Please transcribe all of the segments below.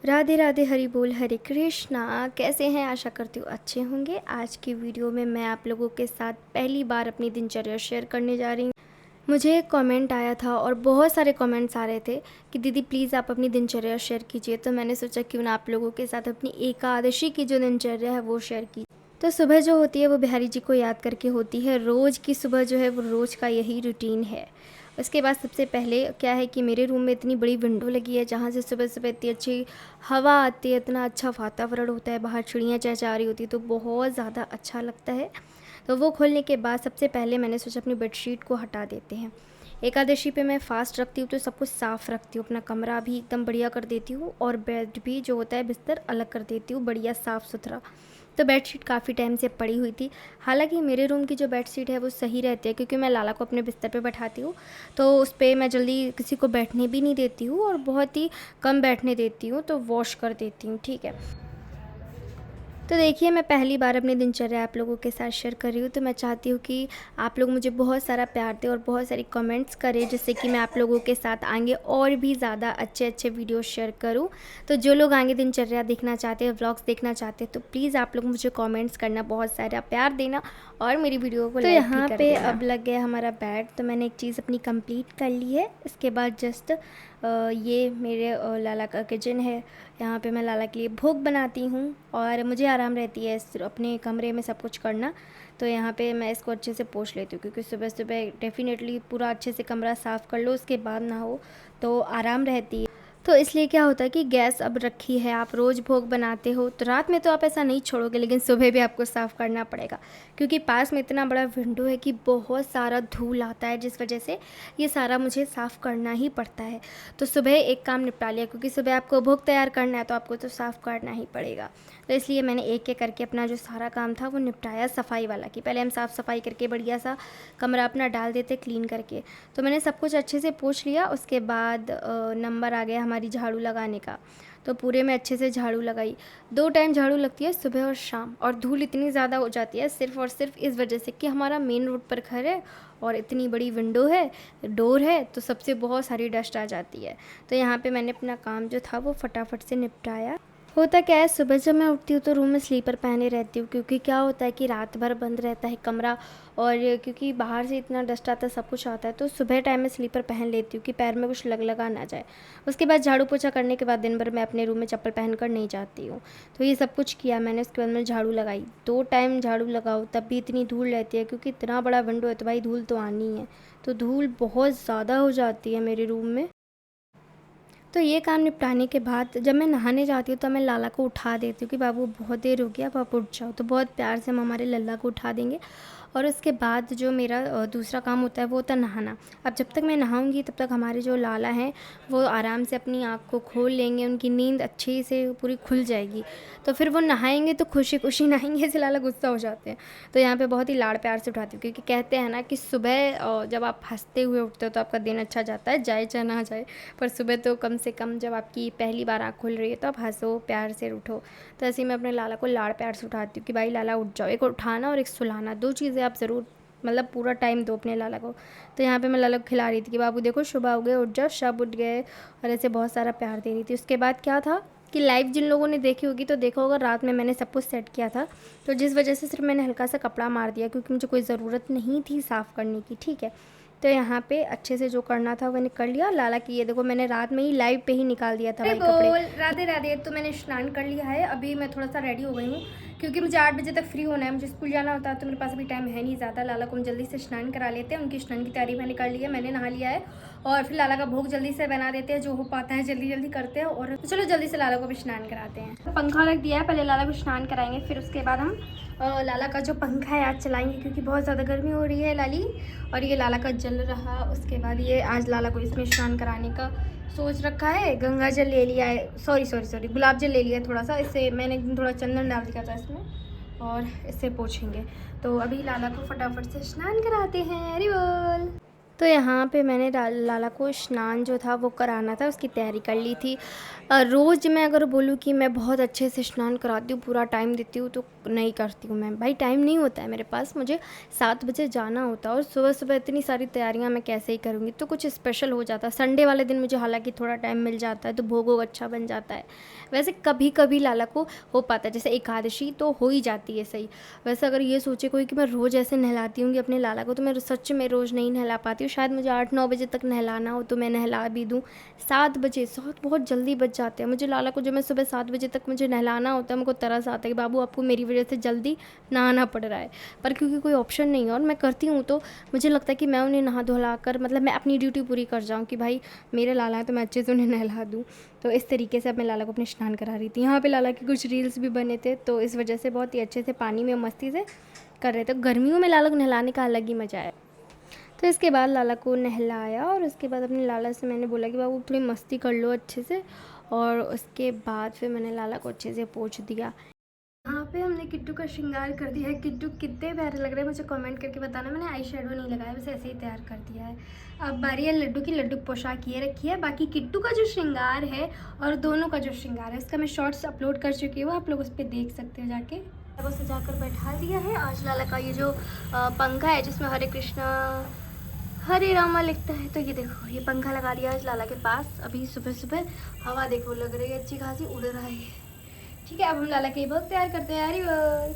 राधे राधे, हरि बोल, हरे कृष्णा। कैसे हैं? आशा करती हूँ अच्छे होंगे। आज की वीडियो में मैं आप लोगों के साथ पहली बार अपनी दिनचर्या शेयर करने जा रही हूँ। मुझे एक कमेंट आया था और बहुत सारे कमेंट्स आ रहे थे कि दीदी प्लीज़ आप अपनी दिनचर्या शेयर कीजिए। तो मैंने सोचा क्यों ना आप लोगों के साथ अपनी एकादशी की जो दिनचर्या है वो शेयर की। तो सुबह जो होती है वो बिहारी जी को याद करके होती है। रोज़ की सुबह जो है वो रोज़ का यही रूटीन है। उसके बाद सबसे पहले क्या है कि मेरे रूम में इतनी बड़ी विंडो लगी है जहाँ से सुबह सुबह इतनी अच्छी हवा आती है, इतना अच्छा वातावरण होता है, बाहर चिड़ियाँ चहचहा रही होती है तो बहुत ज़्यादा अच्छा लगता है। तो वो खोलने के बाद सबसे पहले मैंने सोचा अपनी बेडशीट को हटा देते हैं। एकादशी पे मैं फ़ास्ट रखती हूँ तो सब कुछ साफ़ रखती हूँ, अपना कमरा भी एकदम बढ़िया कर देती हूँ और बेड भी जो होता है बिस्तर अलग कर देती हूँ, बढ़िया साफ़ सुथरा। तो बेडशीट काफ़ी टाइम से पड़ी हुई थी। हालांकि मेरे रूम की जो बेडशीट है वो सही रहती है क्योंकि मैं लाला को अपने बिस्तर पे बैठाती हूँ, तो उस पर मैं जल्दी किसी को बैठने भी नहीं देती हूँ और बहुत ही कम बैठने देती हूँ, तो वॉश कर देती हूँ। ठीक है। तो देखिए, मैं पहली बार अपनी दिनचर्या आप लोगों के साथ शेयर कर रही हूँ, तो मैं चाहती हूँ कि आप लोग मुझे बहुत सारा प्यार दें और बहुत सारी कमेंट्स करें जिससे कि मैं आप लोगों के साथ आगे और भी ज़्यादा अच्छे अच्छे वीडियो शेयर करूँ। तो जो लोग आगे दिनचर्या देखना चाहते हैं, व्लॉग्स देखना चाहते हैं, तो प्लीज़ आप लोग मुझे कमेंट्स करना, बहुत सारा प्यार देना और मेरी वीडियो को लाइक भी कर देना। यहाँ पे अब लग गया हमारा बेड, तो मैंने एक चीज़ अपनी कंप्लीट कर ली है। इसके बाद जस्ट ये मेरे लाला का किचन है। यहाँ पे मैं लाला के लिए भोग बनाती हूँ और मुझे आराम रहती है अपने कमरे में सब कुछ करना। तो यहाँ पे मैं इसको अच्छे से पोंछ लेती हूँ क्योंकि सुबह सुबह डेफ़िनेटली पूरा अच्छे से कमरा साफ़ कर लो, उसके बाद ना हो तो आराम रहती है। तो इसलिए क्या होता है कि गैस अब रखी है, आप रोज़ भोग बनाते हो तो रात में तो आप ऐसा नहीं छोड़ोगे, लेकिन सुबह भी आपको साफ़ करना पड़ेगा क्योंकि पास में इतना बड़ा विंडो है कि बहुत सारा धूल आता है, जिस वजह से ये सारा मुझे साफ़ करना ही पड़ता है। तो सुबह एक काम निपटा लिया क्योंकि सुबह आपको भोग तैयार करना है तो आपको तो साफ़ करना ही पड़ेगा। तो इसलिए मैंने एक एक करके अपना जो सारा काम था वो निपटाया सफाई वाला, कि पहले हम साफ़ सफाई करके बढ़िया सा कमरा अपना डाल देते क्लीन करके। तो मैंने सब कुछ अच्छे से पोंछ लिया। उसके बाद नंबर आ गया हमारी झाड़ू लगाने का, तो पूरे में अच्छे से झाड़ू लगाई। 2 टाइम झाड़ू लगती है, सुबह और शाम, और धूल इतनी ज़्यादा हो जाती है सिर्फ़ और सिर्फ इस वजह से कि हमारा मेन रोड पर घर है और इतनी बड़ी विंडो है, डोर है, तो सबसे बहुत सारी डस्ट आ जाती है। तो यहाँ पे मैंने अपना काम जो था वो फटाफट से निपटाया। होता क्या है, सुबह जब मैं उठती हूँ तो रूम में स्लीपर पहने रहती हूँ क्योंकि क्या होता है कि रात भर बंद रहता है कमरा, और क्योंकि बाहर से इतना डस्ट आता है, सब कुछ आता है, तो सुबह टाइम में स्लीपर पहन लेती हूँ कि पैर में कुछ लगा ना जाए। उसके बाद झाड़ू पोछा करने के बाद दिन भर मैं अपने रूम में चप्पल पहन कर नहीं जाती हूँ। तो ये सब कुछ किया मैंने। उसके बाद मैंने झाड़ू लगाई। 2 टाइम झाड़ू लगाओ तब भी इतनी धूल रहती है क्योंकि इतना बड़ा विंडो है तो भाई धूल तो आनी है। तो धूल बहुत ज़्यादा हो जाती है मेरे रूम में। तो ये काम निपटाने के बाद जब मैं नहाने जाती हूँ तो मैं लाला को उठा देती हूँ कि बाबू बहुत देर हो गया, अब आप उठ जाओ। तो बहुत प्यार से हम हमारे लल्ला को उठा देंगे। और उसके बाद जो मेरा दूसरा काम होता है वो होता है नहाना। अब जब तक मैं नहाऊंगी तब तक हमारे जो लाला हैं वो आराम से अपनी आँख को खोल लेंगे, उनकी नींद अच्छे से पूरी खुल जाएगी। तो फिर वो नहाएंगे तो खुशी खुशी नहाएंगे, ऐसे लाला गुस्सा हो जाते हैं। तो यहाँ पे बहुत ही लाड़ प्यार से उठाती हूँ क्योंकि कहते हैं ना कि सुबह जब आप हंसते हुए उठते हो तो आपका दिन अच्छा जाता है, जाए चाहे ना जाए, पर सुबह तो कम से कम जब आपकी पहली बार आँख खुल रही है तो आप हंसो, प्यार से उठो। तो ऐसे ही मैं अपने लाला को लाड़ प्यार से उठाती हूँ कि भाई लाला उठ जाओ। एक उठाना और एक सुलाना, 2 चीज़ें आप ज़रूर मतलब पूरा टाइम दो अपने लाला को। तो यहाँ पे मैं लाला को खिला रही थी कि बाबू देखो सुबह हो गए, उठ जाओ, सब उठ गए, और ऐसे बहुत सारा प्यार दे रही थी। उसके बाद क्या था कि लाइव जिन लोगों ने देखी होगी तो देखा होगा, रात में मैंने सब कुछ सेट किया था, तो जिस वजह से सिर्फ मैंने हल्का सा कपड़ा मार दिया क्योंकि मुझे कोई ज़रूरत नहीं थी साफ़ करने की। ठीक है। तो यहाँ पे अच्छे से जो करना था मैंने कर लिया। लाला की ये देखो मैंने रात में ही लाइव पे ही निकाल दिया था भाई कपड़े। राधे राधे। तो मैंने स्नान कर लिया है, अभी मैं थोड़ा सा रेडी हो गई हूँ क्योंकि मुझे 8 बजे तक फ्री होना है, मुझे स्कूल जाना होता है, तो मेरे पास अभी टाइम है नहीं ज़्यादा। लाला को हम जल्दी से स्नान करा लेते हैं, उनकी स्नान की तैयारी मैंने कर ली है, मैंने नहा लिया है, और फिर लाला का भोग जल्दी से बना देते हैं, जो हो पाता है जल्दी जल्दी करते हैं। और चलो जल्दी से लाला को भी स्नान कराते हैं। पंखा रख दिया है, पहले लाला को स्नान कराएंगे, फिर उसके बाद हम लाला का जो पंखा है आज चलाएंगे क्योंकि बहुत ज़्यादा गर्मी हो रही है लाली, और ये लाला का जल रहा। उसके बाद ये आज लाला को इसमें स्नान कराने का सोच रखा है। गंगा जल ले लिया है, सॉरी गुलाब जल ले लिया है थोड़ा सा, इससे मैंने एक दिन थोड़ा चंदन डाल दिया था इसमें, और इससे पोछेंगे। तो अभी लाला को फटाफट से स्नान कराते हैं। अरे बोल। तो यहाँ पे मैंने लाला को स्नान जो था वो कराना था, उसकी तैयारी कर ली थी। रोज़ मैं अगर बोलूँ कि मैं बहुत अच्छे से स्नान कराती हूँ, पूरा टाइम देती हूँ, तो नहीं करती हूँ मैं। भाई टाइम नहीं होता है मेरे पास, मुझे 7 बजे जाना होता है और सुबह-सुबह इतनी सारी तैयारियाँ मैं कैसे ही करूँगी। तो कुछ स्पेशल हो जाता है। संडे वाले दिन मुझे हालाँकि थोड़ा टाइम मिल जाता है, तो भोग वोग अच्छा बन जाता है। वैसे कभी-कभी लाला को हो पाता है, जैसे एकादशी तो हो ही जाती है सही। वैसे अगर ये सोचे कोई कि मैं रोज़ ऐसे नहलाती हूँ कि अपने लाला को, तो मैं सच में रोज़ नहीं नहला पाती हूँ। शायद मुझे 8-9 बजे तक नहलाना हो तो मैं नहला भी दूँ। 7 बजे 7 बहुत जल्दी बज जाते हैं। मुझे लाला को जब मैं सुबह 7 बजे तक मुझे नहलाना होता है, मुझको तरस आता है कि बाबू आपको मेरी वजह से जल्दी नहाना पड़ रहा है। पर क्योंकि कोई ऑप्शन नहीं है और मैं करती हूँ, तो मुझे लगता है कि मैं उन्हें नहा धुला कर, मतलब मैं अपनी ड्यूटी पूरी कर जाऊँ कि भाई मेरे लाला है तो मैं अच्छे से उन्हें नहला दूँ। तो इस तरीके से अब मैं लाला को अपने स्नान करा रही थी। यहाँ पे लाला के कुछ रील्स भी बने थे, तो इस वजह से बहुत ही अच्छे से पानी में मस्ती से कर रहे थे। गर्मियों में लाला को नहलाने का अलग ही मज़ा है। तो इसके बाद लाला को नहलाया और उसके बाद अपने लाला से मैंने बोला कि बाबू थोड़ी मस्ती कर लो अच्छे से, और उसके बाद फिर मैंने लाला को अच्छे से पोंछ दिया। यहाँ पे हमने किट्टू का श्रृंगार कर दिया है। किट्टू कितने प्यारे लग रहे हैं मुझे कमेंट करके बताना। मैंने आई शेडो नहीं लगाया, बस ऐसे ही तैयार कर दिया है। अब बारी है लड्डू की। लड्डू पोशाक ये रखी है। बाकी किट्टू का जो श्रृंगार है और दोनों का जो श्रृंगार है, उसका मैं शॉर्ट्स अपलोड कर चुकी हूँ, आप लोग उस पर देख सकते हो जाके। वो सजाकर बैठा दिया है। आज लाला का ये जो पंखा है जिसमें हरे कृष्णा हरे रामा लिखता है, तो ये देखो ये पंखा लगा दिया है लाला के पास। अभी सुबह सुबह हवा देखो लग रही है अच्छी खासी, उड़ रहा है। ठीक है, अब हम लाला के लिए भोग तैयार करते हैं। हरी बोल।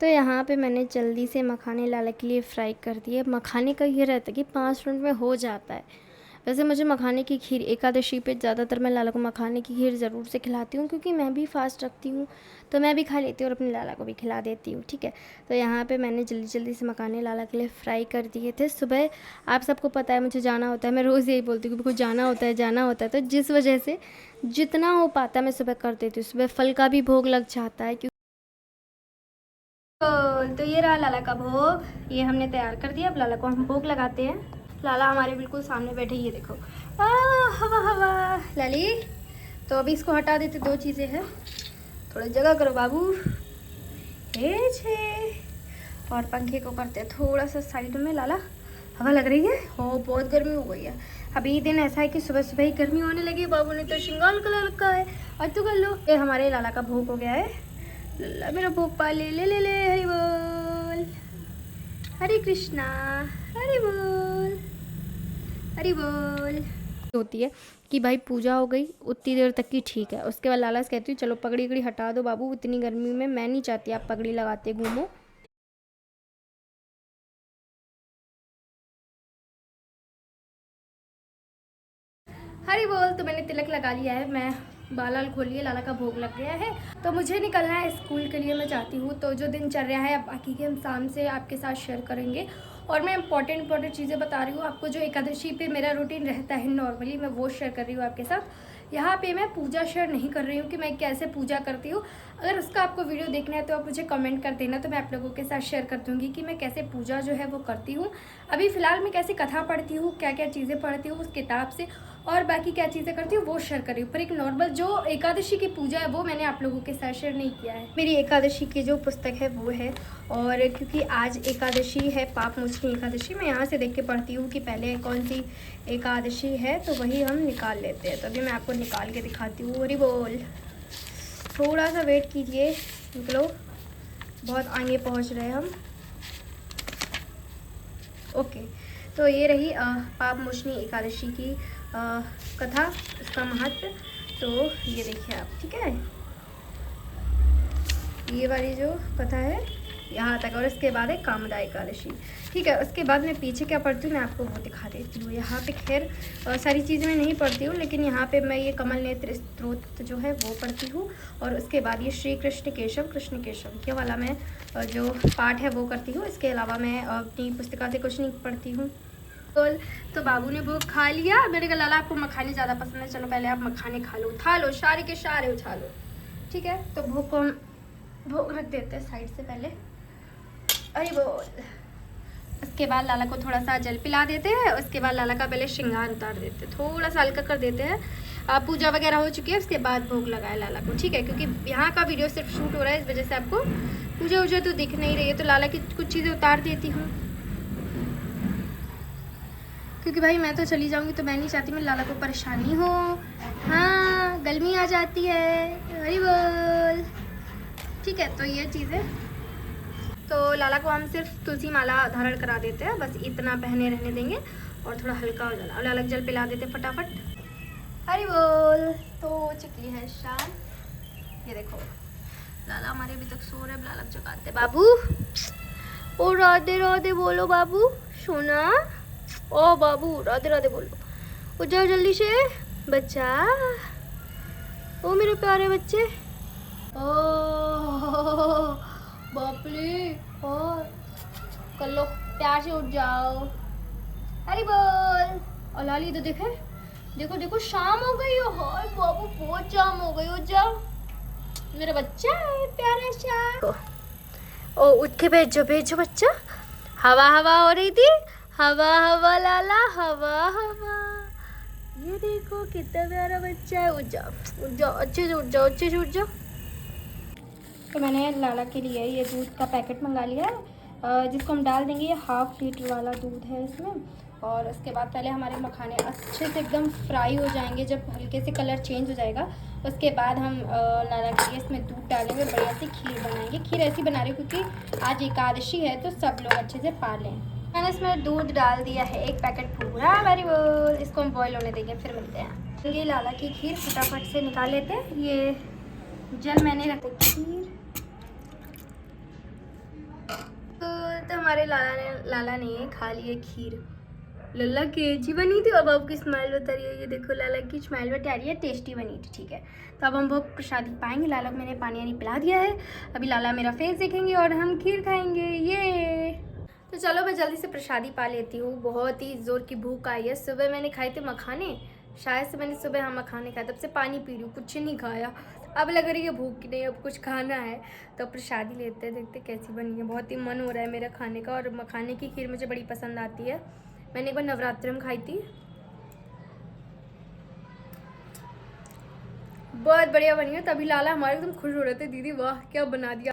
तो यहाँ पे मैंने जल्दी से मखाने लाला के लिए फ्राई कर दिए। मखाने का ये रहता है कि 5 मिनट में हो जाता है। वैसे मुझे मखाने की खीर एकादशी पे ज़्यादातर मैं लाला को मखाने की खीर ज़रूर से खिलाती हूँ, क्योंकि मैं भी फास्ट रखती हूँ, तो मैं भी खा लेती हूँ और अपने लाला को भी खिला देती हूँ। ठीक है, तो यहाँ पे मैंने जल्दी जल्दी से मखाने लाला के लिए फ्राई कर दिए थे। सुबह आप सबको पता है मुझे जाना होता है, मैं रोज़ यही बोलती हूँ कि मुझको जाना होता है जाना होता है, तो जिस वजह से जितना हो पाता है मैं सुबह कर देती हूँ। सुबह फल का भी भोग लग जाता है। तो ये रहा लाला का भोग, ये हमने तैयार कर दिया। अब लाला को हम भोग लगाते हैं। लाला हमारे बिल्कुल सामने बैठे, ये देखो हवा हवा लाली। तो अभी इसको हटा देते। 2 चीज़ें हैं, थोड़ा जगह करो बाबू, ये छे। और पंखे को करते हैं थोड़ा सा साइड में। लाला हवा लग रही है, हो बहुत गर्मी हो गई है। अभी दिन ऐसा है कि सुबह सुबह ही गर्मी होने लगी। बाबू ने तो श्रृंगार कलर का है, और तू कर लो। ये हमारे लाला का भोग हो गया है। लल्ला मेरा भोग पा ले ले ले ले। हरि बोल, हरे कृष्णा, हरि बोल, हरि बोल। होती है कि भाई पूजा हो गई उतनी देर तक की ठीक है। उसके बाद लाला से कहती हूँ चलो पगड़ी वगड़ी हटा दो बाबू, इतनी गर्मी में मैं नहीं चाहती आप पगड़ी लगाते घूमो। हरी बोल। तो मैंने तिलक लगा लिया है, मैं बाल खोलिए, लाला का भोग लग गया है। तो मुझे निकलना है स्कूल के लिए, मैं जाती हूँ। तो जो दिनचर्या है अब बाकी के हम शाम से आपके साथ शेयर करेंगे। और मैं इंपॉर्टेंट चीज़ें बता रही हूँ आपको। जो एकादशी पे मेरा रूटीन रहता है नॉर्मली, मैं वो शेयर कर रही हूँ आपके साथ। यहाँ पे मैं पूजा शेयर नहीं कर रही हूँ कि मैं कैसे पूजा करती हूँ। अगर उसका आपको वीडियो देखना है तो आप मुझे कमेंट कर देना, तो मैं आप लोगों के साथ शेयर कर दूँगी कि मैं कैसे पूजा जो है वो करती हूँ। अभी फ़िलहाल मैं कैसे कथा पढ़ती हूँ, क्या क्या चीज़ें पढ़ती हूँ उस किताब से, और बाकी क्या चीज़ें करती हूँ वो शेयर कर रही हूँ। पर एक नॉर्मल जो एकादशी की पूजा है वो मैंने आप लोगों के साथ शेयर नहीं किया है। मेरी एकादशी की जो पुस्तक है वो है, और क्योंकि आज एकादशी है, पाप मोचनी एकादशी, मैं यहाँ से देख के पढ़ती हूँ कि पहले कौन सी एकादशी है, तो वही हम निकाल लेते हैं। तो अभी मैं आपको निकाल के दिखाती हूँ। हरि बोल। थोड़ा सा वेट कीजिए, निकलो, बहुत आगे पहुँच रहे हम। ओके, तो ये रही पाप मोचनी एकादशी की कथा, उसका महत्व। तो ये देखिए आप, ठीक है, ये वाली जो कथा है यहाँ तक, और इसके बाद है कामदा एकादशी। ठीक है, उसके बाद मैं पीछे क्या पढ़ती हूँ मैं आपको वो दिखा देती हूँ। यहाँ पे खैर सारी चीज़ें मैं नहीं पढ़ती हूँ, लेकिन यहाँ पे मैं ये कमल नेत्र स्तोत्र जो है वो पढ़ती हूँ। और उसके बाद ये श्री कृष्ण केशव ये वाला मैं जो पाठ है वो करती हूँ। इसके अलावा मैं अपनी पुस्तिका से कुछ नहीं पढ़ती हूँ। तो बाबू ने भोग खा लिया। मैंने कहा लाला आपको मखाने ज़्यादा पसंद है, चलो पहले आप मखाने खा लो, उठा लो, सारे के सारे उठा लो। ठीक है, तो भोग को भोग रख देते हैं साइड से पहले। अरे बोल। उसके बाद लाला को थोड़ा सा जल पिला देते हैं। उसके बाद लाला का पहले श्रृंगार उतार देते हैं, थोड़ा सा हल्का कर देते हैं। पूजा वगैरह हो चुकी है, उसके बाद भोग लगाया लाला को। ठीक है, क्योंकि यहाँ का वीडियो सिर्फ शूट हो रहा है, इस वजह से आपको पूजा वूजा तो दिख नहीं रही है। तो लाला की कुछ चीज़ें उतार देती हूँ। क्योंकि भाई मैं तो चली जाऊंगी तो मैं नहीं चाहती मैं लाला को परेशानी हो। हाँ, गर्मी आ जाती है। हरी बोल। ठीक है, तो ये चीज़ें, तो लाला को हम सिर्फ तुलसी माला धारण करा देते हैं, बस इतना पहने रहने देंगे और थोड़ा हल्का हो जाना और लाला जल पिला देते फटाफट। हरी बोल। तो हो चुकी है शाम। ये देखो लाला हमारे अभी तक सो रहे हैं, लाला जगाते। बाबू ओ राधे राधे बोलो बाबू सोना। ओ बाबू राधे राधे बोलो। उठ जाओ जल्दी से बच्चा। ओ मेरे प्यारे बच्चे। ओ बाप रे। और कर लो, प्यार से उठ जाओ। हरी बोल। और लाली तो देखे, देखो देखो शाम हो गई हो। हाय बाबू बहुत शाम हो गई। उठ जाओ मेरा बच्चा है प्यारा सा। ओ उठ के भेजो भेजो बच्चा। हवा हवा हो रही थी, हवा हवा लाला हवा हवा। ये देखो कितना प्यारा बच्चा है। उठ जाओ अच्छे से उठ जाओ, अच्छे से उठ जाओ। तो मैंने लाला के लिए ये दूध का पैकेट मंगा लिया है, जिसको हम डाल देंगे। ये 1/2 लीटर वाला दूध है इसमें। और उसके बाद पहले हमारे मखाने अच्छे से एकदम फ्राई हो जाएंगे। जब हल्के से कलर चेंज हो जाएगा उसके बाद हम लाला के लिए इसमें दूध डालेंगे, बढ़िया सी खीर बनाएंगे। खीर ऐसी बना रही हूँ क्योंकि आज एकादशी है तो सब लोग अच्छे से पा लें। मैंने इसमें दूध डाल दिया है 1 पैकेट पूरा। Very good. इसको हम बॉयल होने देंगे, फिर मिलते हैं। ये लाला की खीर फटाफट से निकाल लेते हैं। ये जल मैंने रखा खीर। तो हमारे लाला ने खा लिए खीर। लल्ला केजी बनी थी। अब आपकी स्माइल बता रही है। ये देखो लाला की स्माइल बता रही है, टेस्टी बनी थी। ठीक है, तो अब हम वो प्रसादी पाएंगे। लाला को मैंने पानी वानी पिला दिया है। अभी लाला मेरा फेस देखेंगे और हम खीर खाएंगे। ये तो चलो मैं जल्दी से प्रसादी पा लेती हूँ। बहुत ही जोर की भूख आई है। सुबह मैंने खाए थे मखाने, शायद से मैंने सुबह हाँ मखाने खाए, तब से पानी पी रही हूँ, कुछ नहीं खाया। अब लग रही है भूख की नहीं, अब कुछ खाना है। तो प्रसादी लेते हैं, देखते कैसी बनी है। बहुत ही मन हो रहा है मेरा खाने का। और मखाने की खीर मुझे बड़ी पसंद आती है। मैंने एक बार नवरात्रि में खाई थी, बहुत बढ़िया बनी है। तभी लाला हमारे एकदम खुश हो रहे थे, दीदी वाह क्या बना दिया।